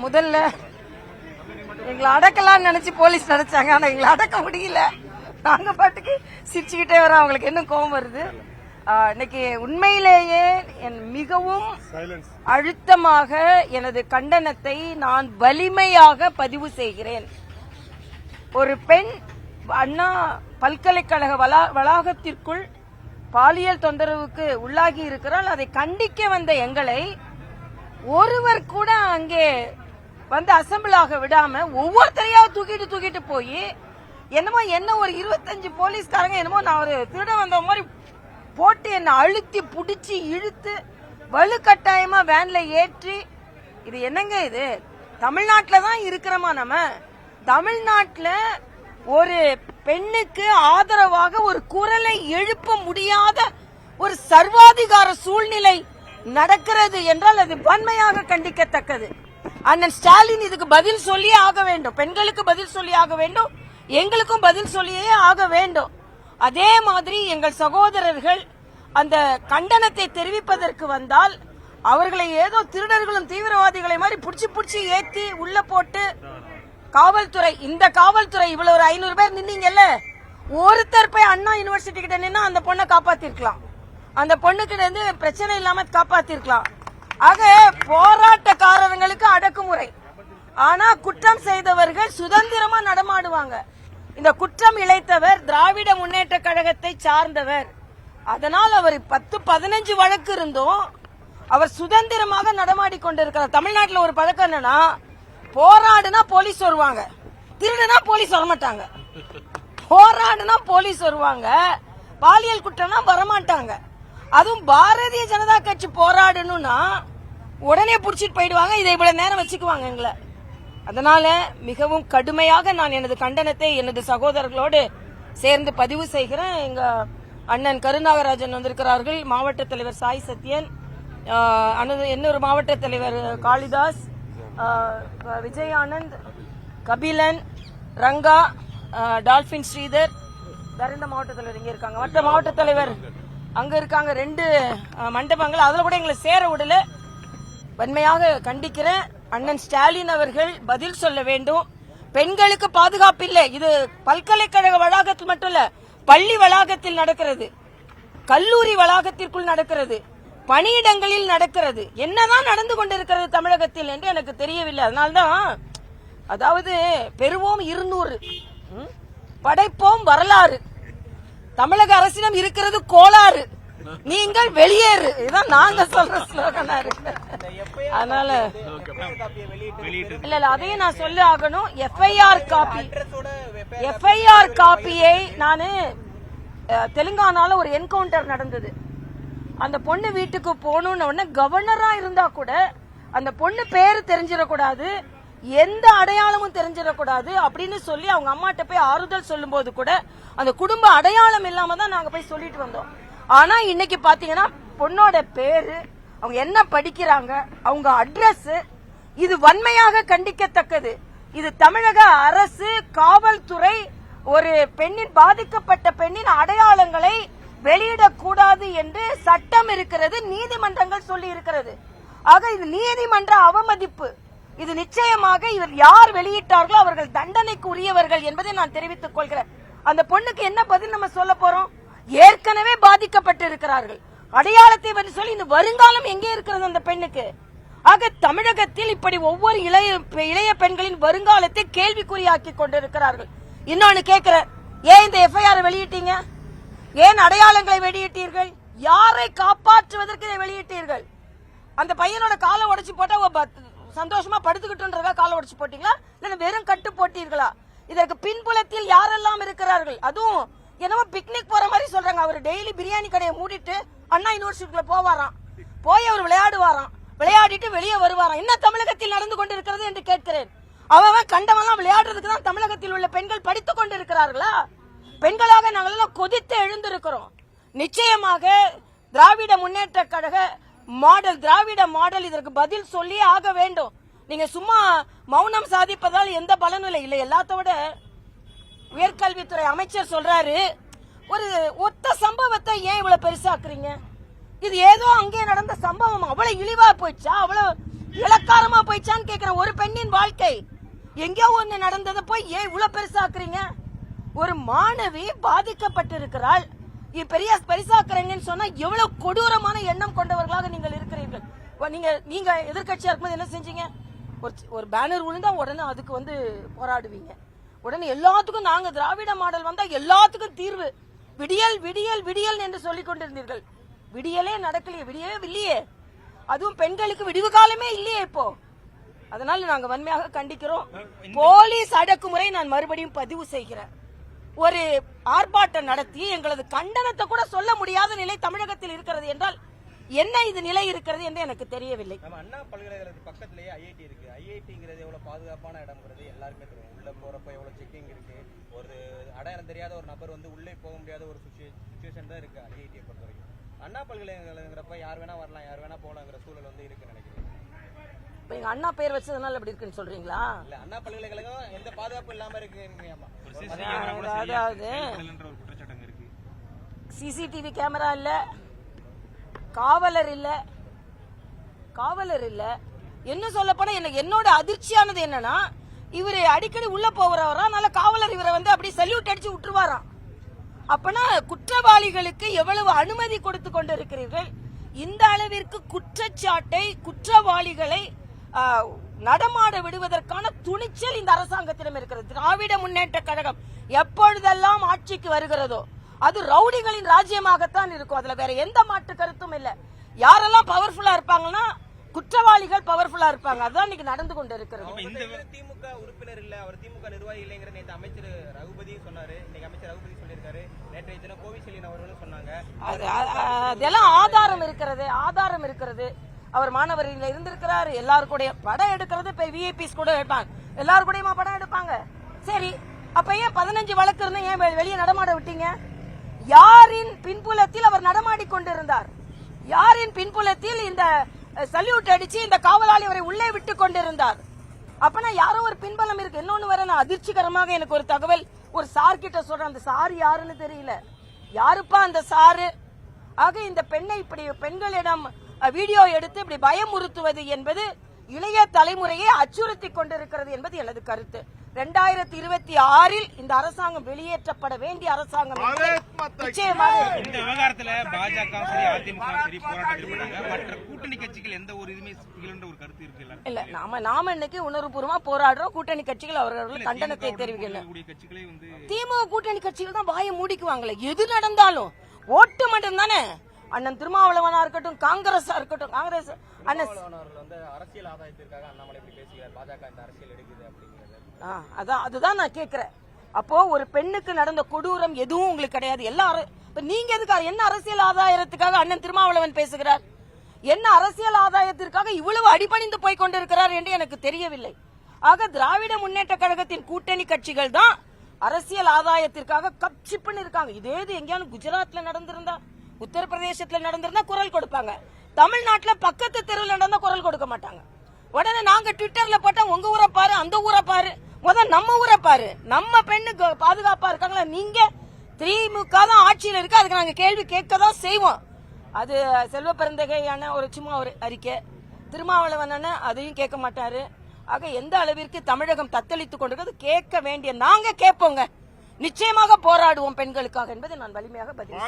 முதல்ல எங்களை அடக்கலாம் நினைச்சு போலீஸ் நினைச்சாங்க. ஆனா எங்களை அடக்க முடியல. நாங்க பாட்டுக்கு சிரிச்சுக்கிட்டே வரோம். அவங்களுக்கு என்ன கோபம் வருது. இன்னைக்கு உண்மையிலேயே மிகவும் அழுத்தமாக எனது கண்டனத்தை நான் வலிமையாக பதிவு செய்கிறேன். ஒரு பெண் அண்ணா பல்கலைக்கழக வளாகத்திற்குள் பாலியல் தொந்தரவுக்கு உள்ளாகி இருக்கிறாள். அதை கண்டிக்க வந்த எங்களை ஒருவர் கூட அங்கே வந்து அசம்பிள் ஆக விடாம ஒவ்வொருத்தரையாவது தூக்கிட்டு போய் என்னமோ என்ன ஒரு 25 போலீஸ்காரங்க என்னமோ நான் ஒரு திருட வந்த மாதிரி போட்டு என்ன அழுத்தி புடிச்சு இழுத்து வலுக்கட்டாயமா வேன்ல ஏற்றி, இது என்னங்க இது? தமிழ்நாட்டில தான் இருக்கிறோமா? நம்ம தமிழ்நாட்டில் ஒரு பெண்ணுக்கு ஆதரவாக ஒரு குரலை எழுப்ப முடியாத ஒரு சர்வாதிகார சூழ்நிலை நடக்கிறது என்றால் அது வன்மையாக கண்டிக்கத்தக்கது. அண்ணன் ஸ்டாலின் இதுக்கு பதில் சொல்லியே ஆக வேண்டும். பெண்களுக்கு பதில் சொல்லி ஆக வேண்டும், எங்களுக்கும் பதில் சொல்லியே ஆக வேண்டும். அதே மாதிரி எங்கள் சகோதரர்கள் அந்த கண்டனத்தை தெரிவிப்பதற்கு வந்தால் அவர்களை ஏதோ திருடர்களும் தீவிரவாதிகளை மாதிரி புடிச்சு ஏத்தி உள்ள போட்டு காவல்துறை, இந்த காவல்துறை இவ்வளவு ஒரு 500 பேர் நின்னீங்கல்ல, ஒருத்தர் போய் அண்ணா யூனிவர்சிட்டி கிட்ட நின்னா அந்த பொண்ணை காப்பாத்திருக்கலாம், அந்த பொண்ணுகிட்ட இருந்து பிரச்சனை இல்லாம காப்பாத்திருக்கலாம். ஆக போராட்டக்காரர்களுக்கு அடக்குமுறை, ஆனா குற்றம் செய்தவர்கள் சுதந்திரமா நடமாடுவாங்க. இந்த குற்றம் இழைத்தவர் திராவிட முன்னேற்ற கழகத்தை சார்ந்தவர். அதனால் அவர் 10-15 வழக்கு இருந்தும் அவர் சுதந்திரமாக நடமாடி கொண்டிருக்கிறார். தமிழ்நாட்டில் ஒரு பழக்கம் என்னன்னா, போராடுனா போலீஸ் வருவாங்க, திருடுனா போலீஸ் வரமாட்டாங்க. போராடுனா போலீஸ் வருவாங்க, பாலியல் குற்றம்னா வரமாட்டாங்க. அதுவும் பாரதிய ஜனதா கட்சி போராடணும்னா உடனே புடிச்சிட்டு போயிடுவாங்க. இதை இவ்வளவு நேரம் வச்சுக்குவாங்க எங்களை. அதனால மிகவும் கடுமையாக நான் எனது கண்டனத்தை எனது சகோதரர்களோடு சேர்ந்து பதிவு செய்கிறேன். எங்க அண்ணன் கருநாகராஜன் வந்திருக்கிறார்கள், மாவட்ட தலைவர் சாய் சத்யன், இன்னொரு மாவட்ட தலைவர் காளிதாஸ், விஜய் ஆனந்த், கபிலன், ரங்கா, டால்பின் ஸ்ரீதர், வேற எந்த மாவட்ட தலைவர் இங்க இருக்காங்க, மற்ற மாவட்ட தலைவர் அங்க இருக்காங்க. 2 மண்டபங்கள், அதுல கூட எங்களை சேர விடல. வன்மையாக கண்டிக்கிறேன். அண்ணன் ஸ்டாலின் அவர்கள் பதில் சொல்ல வேண்டும். பெண்களுக்கு பாதுகாப்பு இல்லை. இது பல்கலைக்கழக வளாகத்தில் மட்டும் இல்ல, பள்ளி வளாகத்தில் நடக்கிறது, கல்லூரி வளாகத்திற்குள் நடக்கிறது, பணியிடங்களில் நடக்கிறது. என்னதான் நடந்து கொண்டிருக்கிறது தமிழகத்தில் என்று எனக்கு தெரியவில்லை. அதனால்தான் அதாவது பெறுவோம் 200, படைப்போம் வரலாறு. தமிழக அரசிடம் இருக்கிறது கோளாறு, நீங்கள் வெளியேறு. இதுதான் நாங்க சொல்ற ஸ்லோகனா இருக்கு. அதனால இல்ல அதையும் நான் சொல்ல ஆகணும். எஃப்ஐஆர் காப்பியை நானு தெலுங்கானால ஒரு என்கவுண்டர் நடந்தது. அந்த பொண்ணு வீட்டுக்கு போகணும்னு கவர்னரா இருந்தா கூட அந்த பொண்ணு பேரு தெரிஞ்சிடக்கூடாது, எந்த அடையாளமும் தெரிஞ்சிடக்கூடாது அப்படின்னு சொல்லி அவங்க அம்மாட்ட போய் ஆறுதல் சொல்லும் போது கூட அந்த குடும்ப அடையாளம் இல்லாம தான் நாங்க போய் சொல்லிட்டு வந்தோம். ஆனா இன்னைக்கு பாத்தீங்கன்னா பொண்ணோட பேரு, அவங்க என்ன படிக்கிறாங்க, அவங்க அட்ரஸ், இது வன்மையாக கண்டிக்கத்தக்கது. இது தமிழக அரசு, காவல்துறை ஒரு பெண்ணின், பாதிக்கப்பட்ட பெண்ணின் அடையாளங்களை வெளியிடக்கூடாது என்று சட்டம் இருக்கிறது, நீதிமன்றங்கள் சொல்லி இருக்கிறது. ஆக இது நீதிமன்ற அவமதிப்பு. இது நிச்சயமாக இவர் யார் வெளியிட்டார்களோ அவர்கள் தண்டனைக்கு உரியவர்கள் என்பதை நான் தெரிவித்துக் கொள்கிறேன். அந்த பொண்ணுக்கு என்ன பதில் நம்ம சொல்ல போறோம்? ஏற்கனவே பாதிக்கப்பட்டு இருக்கிறார்கள், அடையாளத்தை வந்து சொல்லி இந்த வருங்காலம் எங்கே இருக்கிறது அந்த பெண்ணுக்கு? ஆக தமிழகத்தில் இப்படி ஒவ்வொரு இளைய பெண்களின் வருங்காலத்தை கேள்விக்குறியாக்கி கொண்டிருக்கிறார்கள். இன்னொன்னு கேட்கிறேன், ஏன் இந்த எஃப்ஐஆர் வெளியிட்டீங்க? ஏன் அடையாளங்களை வெளியிட்டீர்கள்? யாரை காப்பாற்றுவதற்கு இதை வெளியிட்டீர்கள்? அந்த பையனோட காலை உடைச்சு போட்டா சந்தோஷமா படுத்துக்கிட்டுன்றதா காலை உடைச்சு போட்டீங்களா, இல்ல வெறும் கட்டு போட்டீர்களா? இதற்கு பின்புலத்தில் யாரெல்லாம் இருக்கிறார்கள்? அதுவும் என்னமோ பிக்னிக் போற மாதிரி சொல்றாங்க. அவர் டெய்லி பிரியாணி கடையை மூடிட்டு அண்ணா யூனிவர்சிட்டிக்குள்ள போவாராம், போய் அவர் விளையாடுவாராம், விளையாடிட்டு வெளியே வருவாராம். என்ன தமிழகத்தில் நடந்து கொண்டிருக்கிறது என்று கேட்கிறேன். அவன் கண்டவெல்லாம் விளையாடுறதுக்கு தான் தமிழகத்தில் உள்ள பெண்கள் படித்துக் கொண்டிருக்கிறார்களா? பெண்களாக நாங்கள் கொதித்து எழுந்திருக்கிறோம். நிச்சயமாக திராவிட முன்னேற்ற கழக மாடல், திராவிட மாடல் இதற்கு பதில் சொல்லி ஆக வேண்டும். நீங்க சும்மா மௌனம் சாதிப்பதால் எந்த பலனும் இல்லை. எல்லாத்தோட உயர்கல்வித்துறை அமைச்சர் சொல்றாரு, ஒரு ஒத்த சம்பவத்தை ஏன் இவ்வளவு பெருசாக்குறீங்க? இது ஏதோ அங்கே நடந்த சம்பவம் அவ்வளவு இழிவா போயிடுச்சா, அவ்வளவு இலக்காரமா போயிச்சான்னு கேக்குறேன். ஒரு பெண்ணின் வாழ்க்கை எங்கேயோ ஒண்ணு நடந்ததை போய் ஏன் இவ்வளவு பெருசாக்குறீங்க? ஒரு மாணவி பாதிக்கப்பட்டிருக்கிறாள், பெரிய பெருசாக்குறீங்கன்னு சொன்னா எவ்வளவு கொடூரமான எண்ணம் கொண்டவர்களாக நீங்கள் இருக்கிறீர்கள். நீங்க எதிர்கட்சியா இருக்கும்போது என்ன செஞ்சீங்க? ஒரு பேனர் விழுந்தா உடனே அதுக்கு வந்து போராடுவீங்க. உடனே எல்லாத்துக்கும் நாங்க திராவிட மாடல் வந்தா எல்லாத்துக்கும் தீர்வு, விடியல் விடியல் விடியல் என்று சொல்லிக் கொண்டிருந்தீர்கள். விடியலே நடக்கலையே, விடியவே இல்லையே. அதுவும் பெண்களுக்கு விடிவு காலமே இல்லையே இப்போ. அதனால நாங்க வன்மையாக கண்டிக்கிறோம். போலீஸ் அடக்குமுறை நான் மறுபடியும் பதிவு செய்கிறேன். ஒரு ஆர்ப்பாட்டம் நடத்தி எங்களது கண்டனத்தை கூட சொல்ல முடியாத நிலை தமிழகத்தில் இருக்கிறது என்றால் என்ன இது நிலை இருக்கிறது என்று எனக்கு தெரியவில்லை. அண்ணா பல்கலைக்கழகத்துக்கு பக்கத்திலேயே ஐஐடி இருக்கு. ஐஐடிங்கிறது எவ்வளவு பாதுகாப்பான இடம்ங்கிறது எல்லாருமே தெரியும். உள்ள போறப்ப எவ்வளவு செக்கிங் இருக்கு. ஒரு அடையாளம் தெரியாத ஒரு நபர் வந்து உள்ளே போக முடியாத ஒரு சிச்சுவேஷன் தான் இருக்கு ஐஐடியை பொறுத்த வரைக்கும். அண்ணா பல்கலைக்கழகங்கிறப்ப யார் வேணா வரலாம், யார் வேணா போலாங்கிற சூழல் வந்து இருக்கு நினைக்கிறேன். எங்க அண்ணா பேர் வச்சதுனால அப்படி இருக்குன்னு சொல்றீங்களா? இல்ல, அண்ணா பல்கலைக்கழகம் எந்த பாதுகாப்பு இல்லாம இருக்கு. அதாவது சிசிடிவி கேமரா இல்ல, காவலர் இல்ல. என்ன சொல்ல போனா என்னோட அதிர்ச்சியானது என்னன்னா, இவரு அடிக்கடி உள்ள போறவரா, அதனால காவலர் இவரை வந்து அப்படி சல்யூட் அடிச்சு விட்டுருவாராம். அப்பனா குற்றவாளிகளுக்கு எவ்வளவு அனுமதி கொடுத்து கொண்டிருக்கிறீர்கள்? இந்த அளவிற்கு குற்றச்சாட்டை, குற்றவாளிகளை நடமாட விடுவதற்கான துணிச்சல் இந்த அரசாங்கத்திடம் இருக்கிறது. திராவிட முன்னேற்ற கழகம் எப்பொழுதெல்லாம் ஆட்சிக்கு வருகிறதோ அது ரவுடிகளின் ராஜ்யமாகத்தான் இருக்கும். அதுல வேற எந்த மாற்று கருத்தும் இல்ல. யாரெல்லாம் பவர்ஃபுல்லா இருப்பாங்கன்னா குற்றவாளிகள் பவர்ஃபுல்லா இருப்பாங்க. அதுதான் இன்னைக்கு நடந்து கொண்டு இருக்கிறது. திமுக உறுப்பினர் இல்ல, அவர் திமுக நிர்வாகி இல்லைங்கிற நேற்று அமைச்சர் ரகுபதியும் சொன்னாரு. இன்னைக்கு அமைச்சர் ரகுபதி சொல்லியிருக்காரு. நேற்றைய தினம் கோவிசெலியன் அவர்களும் சொன்னாங்க. அதெல்லாம் ஆதாரம் இருக்கிறது. அவர் மாணவரில் இருந்திருக்கிறாரு. எல்லாருடைய படம் எடுக்கிறது விஐபிஸ் கூட எடுப்பாங்க. எல்லாருக்கூடயுமா படம் எடுப்பாங்க? சரி, அப்ப ஏன் 15 வழக்கு இருந்தா ஏன் வெளியே நடமாட விட்டீங்க? யாரின் பின்புலத்தில் அவர் நடமாடி கொண்டிருந்தார்? யாரின் பின்புலத்தில் இந்த சல்யூட் அடிச்சு இந்த காவலாளி அவரை உள்ளே விட்டு கொண்டிருந்தார்? அப்பனா யாரோ ஒரு பின்பலம் இருக்கு. இன்னொன்னு வர நான் அதிர்ச்சிகரமாக எனக்கு ஒரு தகவல் ஒரு சார் கிட்ட சொல்றேன். அந்த சார் யாருன்னு தெரியல. யாருப்பா அந்த சாரு? ஆக இந்த பெண்ணை இப்படி பெண்களிடம் வீடியோ எடுத்து இப்படி பயமுறுத்துவது என்பது இளைய தலைமுறையை அச்சுறுத்தி கொண்டிருக்கிறது என்பது எனது கருத்து. 2026 இந்த அரசாங்கம் வெளியேற்றப்பட வேண்டிய அரசாங்கம். நிச்சயமாக இந்த விவகாரத்துல பாஜக சரி, அதிமுக சரி போராட்டம் மற்ற கூட்டணி கட்சிகள் எந்த ஒரு இதுமே ஒரு கருத்து இருக்கு இல்ல. நாம இன்னைக்கு உணர்வுபூர்வமா போராடுறோம். கூட்டணி கட்சிகள் அவர்கள் கண்டனத்தை தெரிவிக்கல. திமுக கூட்டணி கட்சிகள் தான் வாயை மூடிக்குவாங்களே. எது நடந்தாலும் ஓட்டு மட்டும் தானே. அண்ணன் திருமாவளவனா இருக்கட்டும், காங்கிரஸா இருக்கட்டும், காங்கிரஸ் அண்ணன் அரசியல் ஆதாயத்திற்காக அண்ணாமலை பேசுகிறார். பாஜக இந்த அரசியல் எடுக்குது அப்படிங்கிறது. அதுதான் நான் கேக்குறேன். அப்போ ஒரு பெண்ணுக்கு நடந்த கொடூரம் எதுவும் உங்களுக்கு கிடையாது. எல்லாரும் நீங்க எதுக்காக என்ன அரசியல் ஆதாயத்துக்காக அண்ணன் திருமாவளவன் பேசுகிறார்? என்ன அரசியல் ஆதாயத்திற்காக இவ்வளவு அடிபணிந்து போய் கொண்டிருக்கிறார் என்று எனக்கு தெரியவில்லை. ஆக திராவிட முன்னேற்ற கழகத்தின் கூட்டணி கட்சிகள் தான் அரசியல் ஆதாயத்திற்காக கப்சிப்புன்னு இருக்காங்க. இதே இது எங்கேயாவது குஜராத்ல நடந்திருந்தா, உத்தரப்பிரதேசத்துல நடந்திருந்தா குரல் கொடுப்பாங்க. தமிழ்நாட்டுல பக்கத்து தெருவில் நடந்தா குரல் கொடுக்க மாட்டாங்க. உடனே நாங்க ட்விட்டர்ல போட்டா உங்க ஊரை பாரு, அந்த ஊரை பாரு, முதல் நம்ம ஊரை பாரு. நம்ம பெண்ணுக்கு பாதுகாப்பா இருக்காங்களா? நீங்க திமுக தான் ஆட்சியில் இருக்கு. அதுக்கு நாங்க கேள்வி கேட்க தான் செய்வோம். அது செல்வ பெருந்தகை அண்ணன் ஒரு சும்மா ஒரு அறிக்கை, திருமாவளவன் அண்ணன் அதையும் கேட்க மாட்டாரு. ஆக எந்த அளவிற்கு தமிழகம் தத்தளித்துக் கொண்டிருக்கிறது கேட்க வேண்டிய நாங்க கேட்போங்க. நிச்சயமாக போராடுவோம் பெண்களுக்காக என்பதை நான் வலிமையாக பதிவு